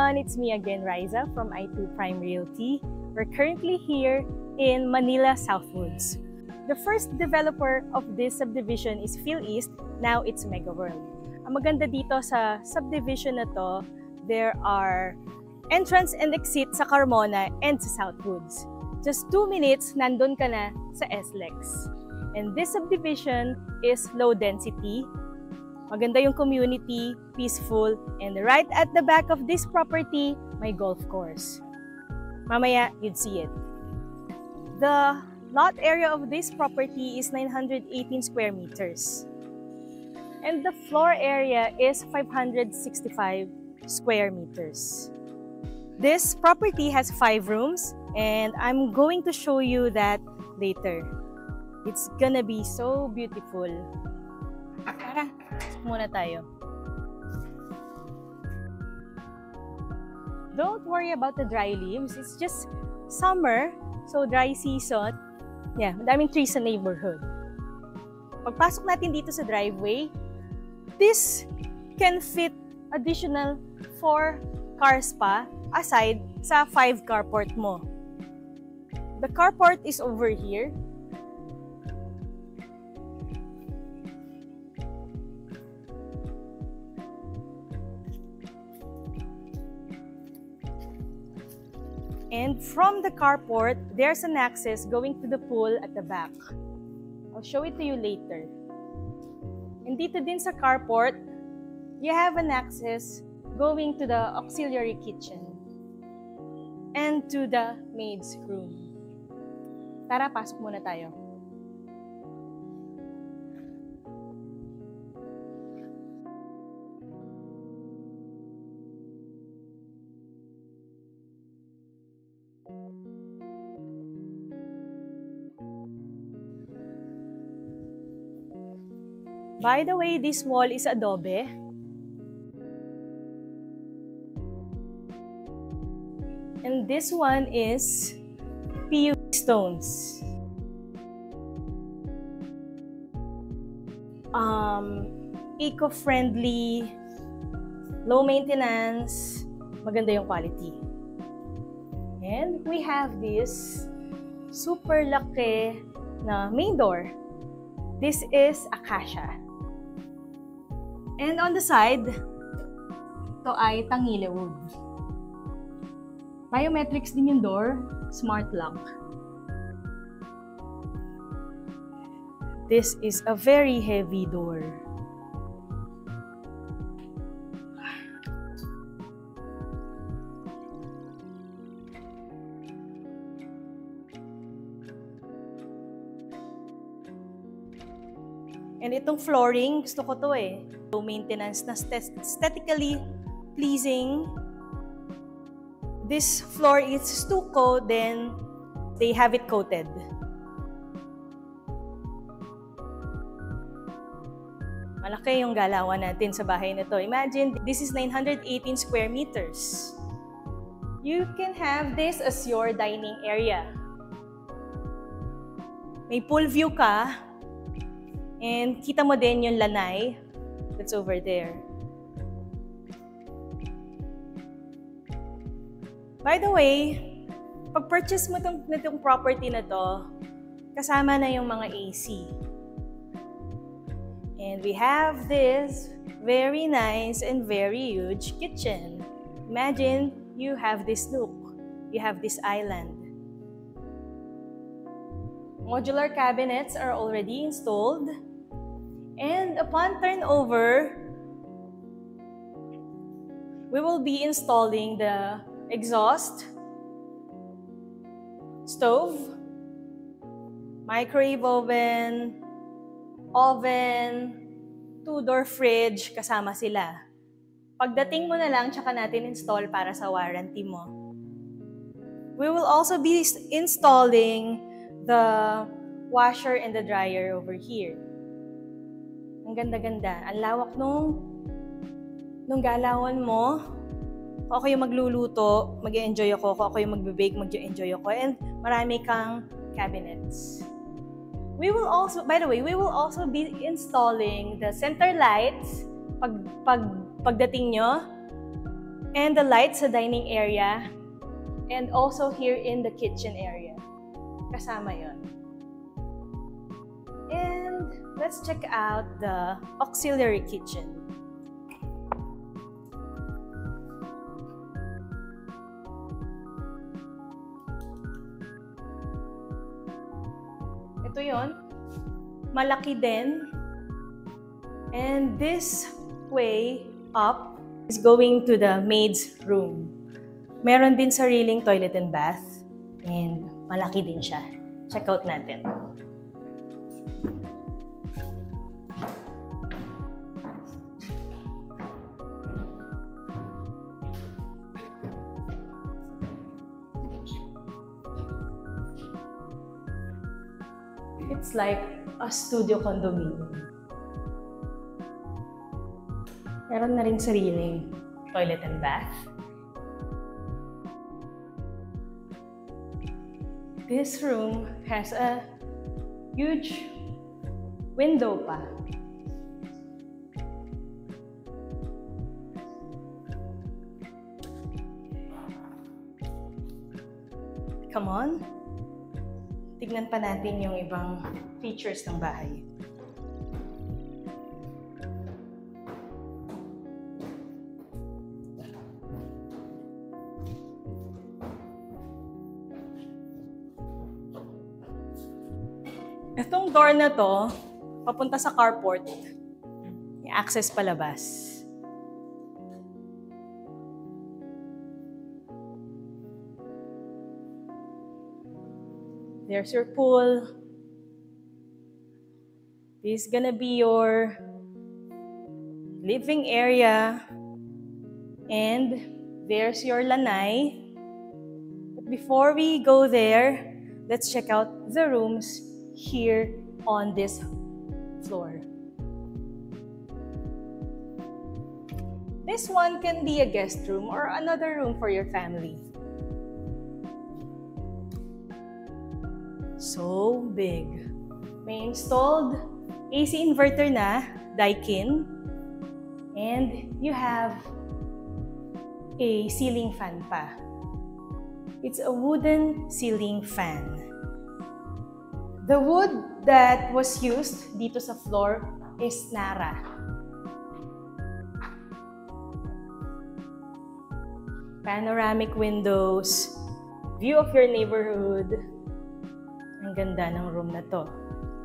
everyone, it's me again, Riza from I2 Prime Realty. We're currently here in Manila Southwoods. The first developer of this subdivision is PhilEast, now it's MegaWorld. Ang maganda dito sa subdivision na to, there are entrance and exit sa Carmona and sa Southwoods. Just 2 minutes, nandun ka na sa SLEX. And this subdivision is low density. Maganda yung community, peaceful, and right at the back of this property, may golf course. Mamaya, you'd see it. The lot area of this property is 918 square meters. And the floor area is 565 square meters. This property has 5 rooms, and I'm going to show you that later. It's gonna be so beautiful. Tara, muna tayo. Don't worry about the dry leaves. It's just summer, so dry season. Yeah, madaming trees sa neighborhood. Pagpasok natin dito sa driveway, this can fit additional 4 cars pa aside sa 5 carport mo. The carport is over here. And from the carport, there's an access going to the pool at the back. I'll show it to you later. And dito din sa carport, you have an access going to the auxiliary kitchen and to the maid's room. Tara, pasok muna tayo. By the way, this wall is adobe. And this one is PU stones. Eco-friendly, low maintenance, maganda yung quality. And we have this super laki na main door. This is acacia. And on the side, ito ay tangile wood. Biometrics din yung door, smart lock. This is a very heavy door. And itong flooring, gusto ko to eh. Low maintenance na aesthetically pleasing. This floor is stucco, then they have it coated. Malaki yung galawan natin sa bahay na to. Imagine, this is 918 square meters. You can have this as your dining area. May pool view ka. And kita mo din yung lanay that's over there. By the way, pag-purchase mo itong property na to, kasama na yung mga AC. And we have this very nice and very huge kitchen. Imagine you have this look. You have this island. Modular cabinets are already installed. And upon turnover, we will be installing the exhaust, stove, microwave oven, 2-door fridge, kasama sila. Pagdating mo na lang, tsaka natin install para sa warranty mo. We will also be installing the washer and the dryer over here. Ang ganda-ganda. Ang lawak nung galawan mo. Kung ako yung magluluto, mag-enjoy ako. Kung ako yung magbe-bake, mag-enjoy ako. And marami kang cabinets. We will also, by the way, we will also be installing the center lights pagdating nyo. And the lights sa dining area and also here in the kitchen area. Kasama yon. And let's check out the auxiliary kitchen. Ito yon. Malaki din. And this way up is going to the maid's room. Meron din sariling toilet and bath. And malaki din siya. Check out natin. It's like a studio condominium. Meron na rin sariling toilet and bath. This room has a huge window pa. Come on. Tignan pa natin yung ibang features ng bahay. Itong door na to, papunta sa carport. May access palabas. There's your pool. This is gonna be your living area. And there's your lanai. But before we go there, let's check out the rooms here on this floor. This one can be a guest room or another room for your family. So big. May installed AC inverter na, Daikin. And you have a ceiling fan pa. It's a wooden ceiling fan. The wood that was used dito sa floor is Nara. Panoramic windows, view of your neighborhood. Ang ganda ng room na to.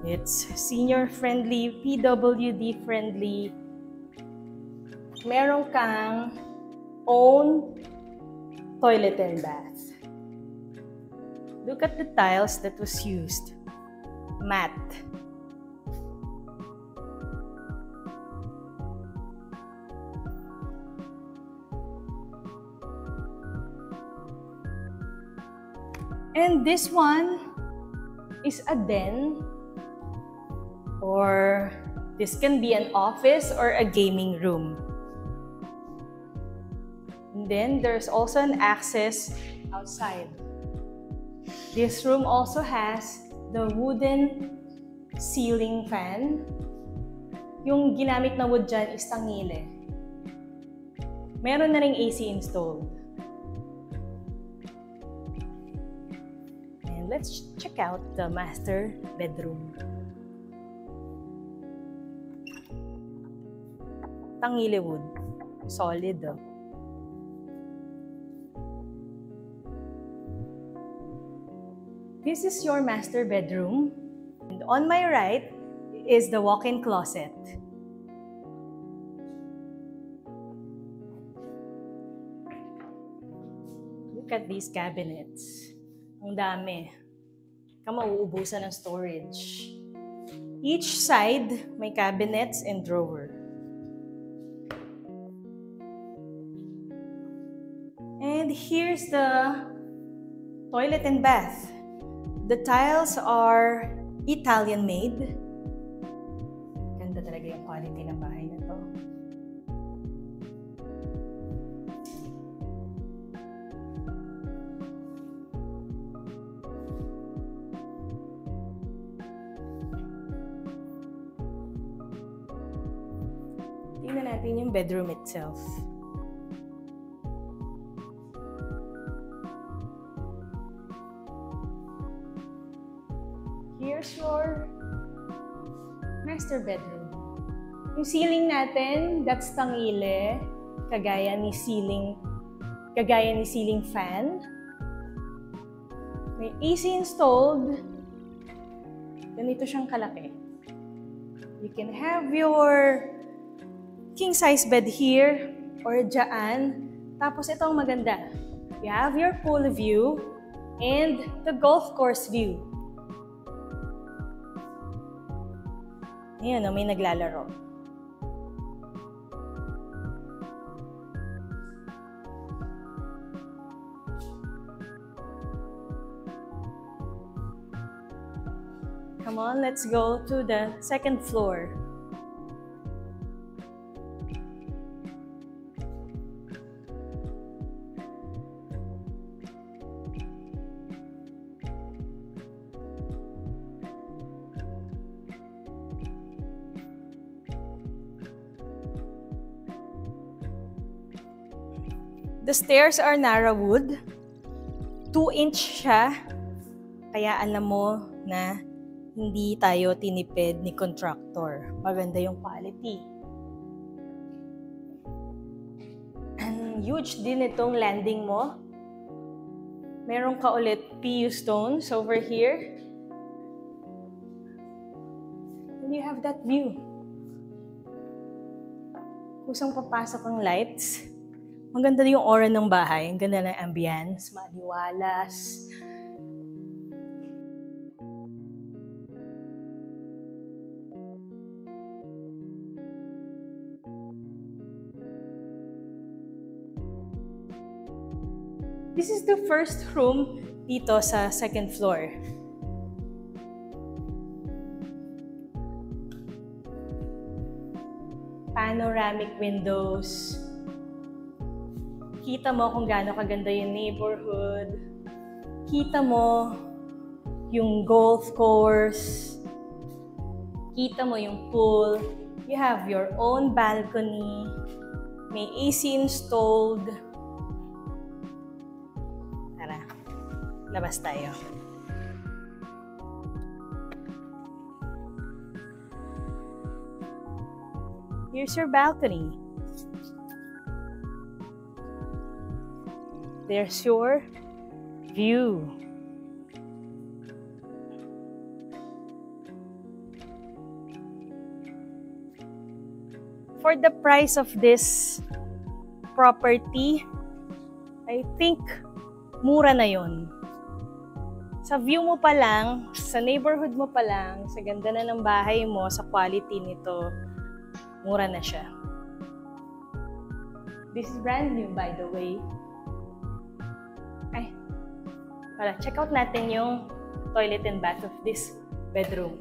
It's senior-friendly, PWD-friendly. Meron kang own toilet and bath. Look at the tiles that was used. Matte. And this one is a den, or this can be an office or a gaming room. And then there's also an access outside. This room also has the wooden ceiling fan. Yung ginamit na wood dyan is tangile. Meron na ring AC installed. And let's check out the master bedroom. Tangile wood. Solid, oh. This is your master bedroom. And on my right is the walk-in closet. Look at these cabinets. Ang dami. Mauubusan ng storage. Each side may cabinets and drawer. And here's the toilet and bath. The tiles are Italian made. Ganda talaga yung quality ng bahay na to. Tingnan natin yung bedroom itself. that's your master bedroom. Yung ceiling natin, that's tangile, kagaya ni ceiling fan. May AC installed. Ganito siyang kalaki. You can have your king size bed here or dyan. Tapos ito ang maganda. You have your pool view and the golf course view. Ayan, may naglalaro. Come on, let's go to the second floor. The stairs are narrow wood. 2-inch siya. Kaya alam mo na hindi tayo tinipid ni contractor. Maganda yung quality. And huge din itong landing mo. Meron ka ulit PU stones over here. And you have that view. Kusang papasok ang lights. Maganda yung aura ng bahay. Ang ganda ng ambience, maliwalas. This is the first room dito sa second floor. Panoramic windows. Kita mo kung gaano kaganda yung neighborhood. Kita mo yung golf course. Kita mo yung pool. You have your own balcony. May AC installed. Tara, labas tayo. Here's your balcony. There's your view. For the price of this property, I think mura na yun. Sa view mo pa lang, sa neighborhood mo pa lang, sa ganda na ng bahay mo, sa quality nito, mura na siya. This is brand new, by the way. Check out natin yung toilet and bath of this bedroom.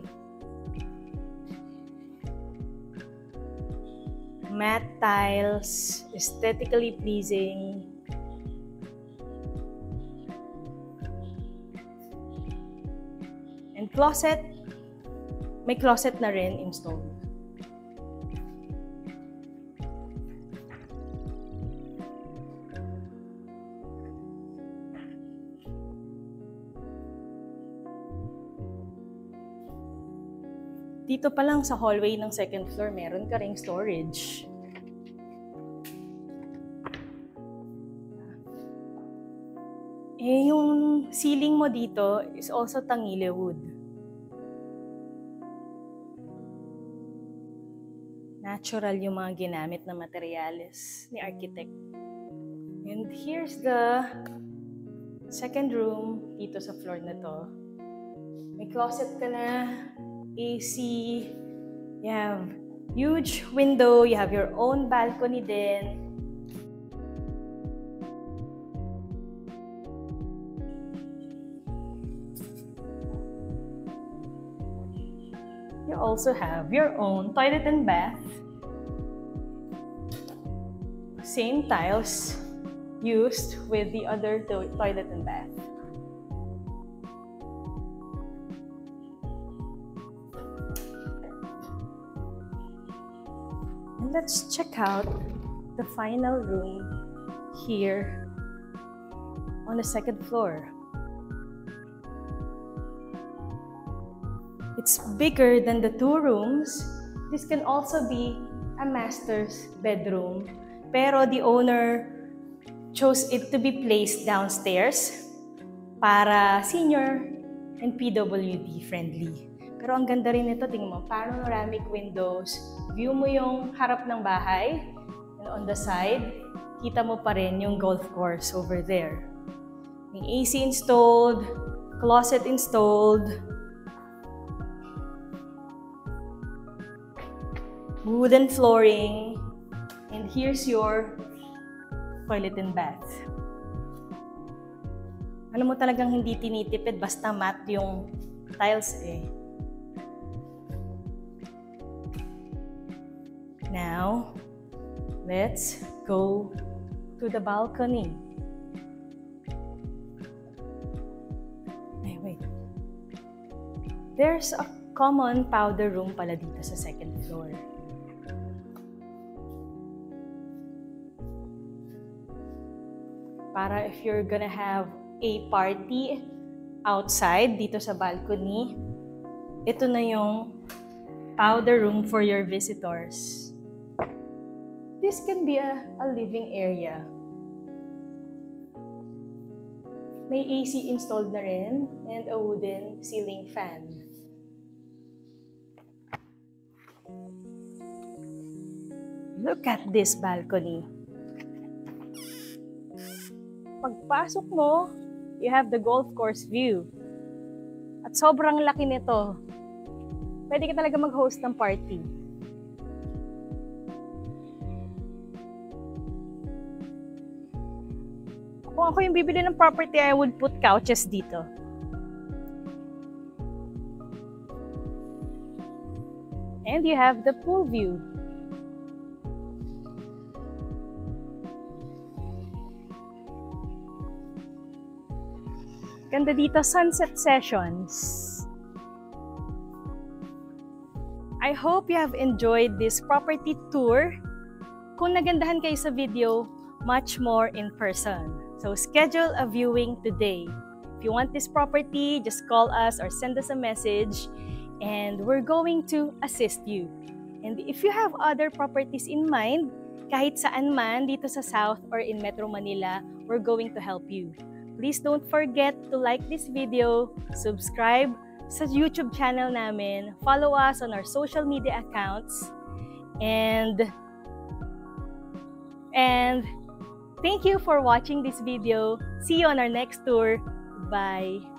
Matte tiles, aesthetically pleasing. And closet, may closet na rin installed. Dito pa lang sa hallway ng second floor, meron ka ring storage. Yung ceiling mo dito is also tangile wood. Natural yung mga ginamit na materyales ni architect. And here's the second room dito sa floor na to. May closet ka na. AC, you have huge window, you have your own balcony din. You also have your own toilet and bath. Same tiles used with the other toilet and bath. Let's check out the final room here on the second floor. It's bigger than the 2 rooms. This can also be a master's bedroom, pero the owner chose it to be placed downstairs para senior and PWD friendly. Pero ang ganda rin nito, tingnan mo, panoramic windows. View mo yung harap ng bahay, and on the side, kita mo pa rin yung golf course over there. May AC installed, closet installed, wooden flooring, and here's your toilet and bath. Alam mo talagang hindi tinitipid, basta matte yung tiles eh. Now, let's go to the balcony. Ay, wait. There's a common powder room pala dito sa second floor. Para if you're gonna have a party outside dito sa balcony, ito na yung powder room for your visitors. This can be a living area. May AC installed na rin and a wooden ceiling fan. Look at this balcony. Pagpasok mo, you have the golf course view. At sobrang laki nito. Pwede ka talaga mag-host ng party. Kung ako yung bibili ng property, I would put couches dito. And you have the pool view. Ganda dito, sunset sessions. I hope you have enjoyed this property tour. Kung nagandahan kayo sa video, much more in person. So schedule a viewing today. If you want this property, just call us or send us a message and we're going to assist you. And if you have other properties in mind, kahit saan man dito sa South or in Metro Manila, we're going to help you. Please don't forget to like this video, subscribe sa YouTube channel namin, follow us on our social media accounts, and thank you for watching this video. See you on our next tour. Bye!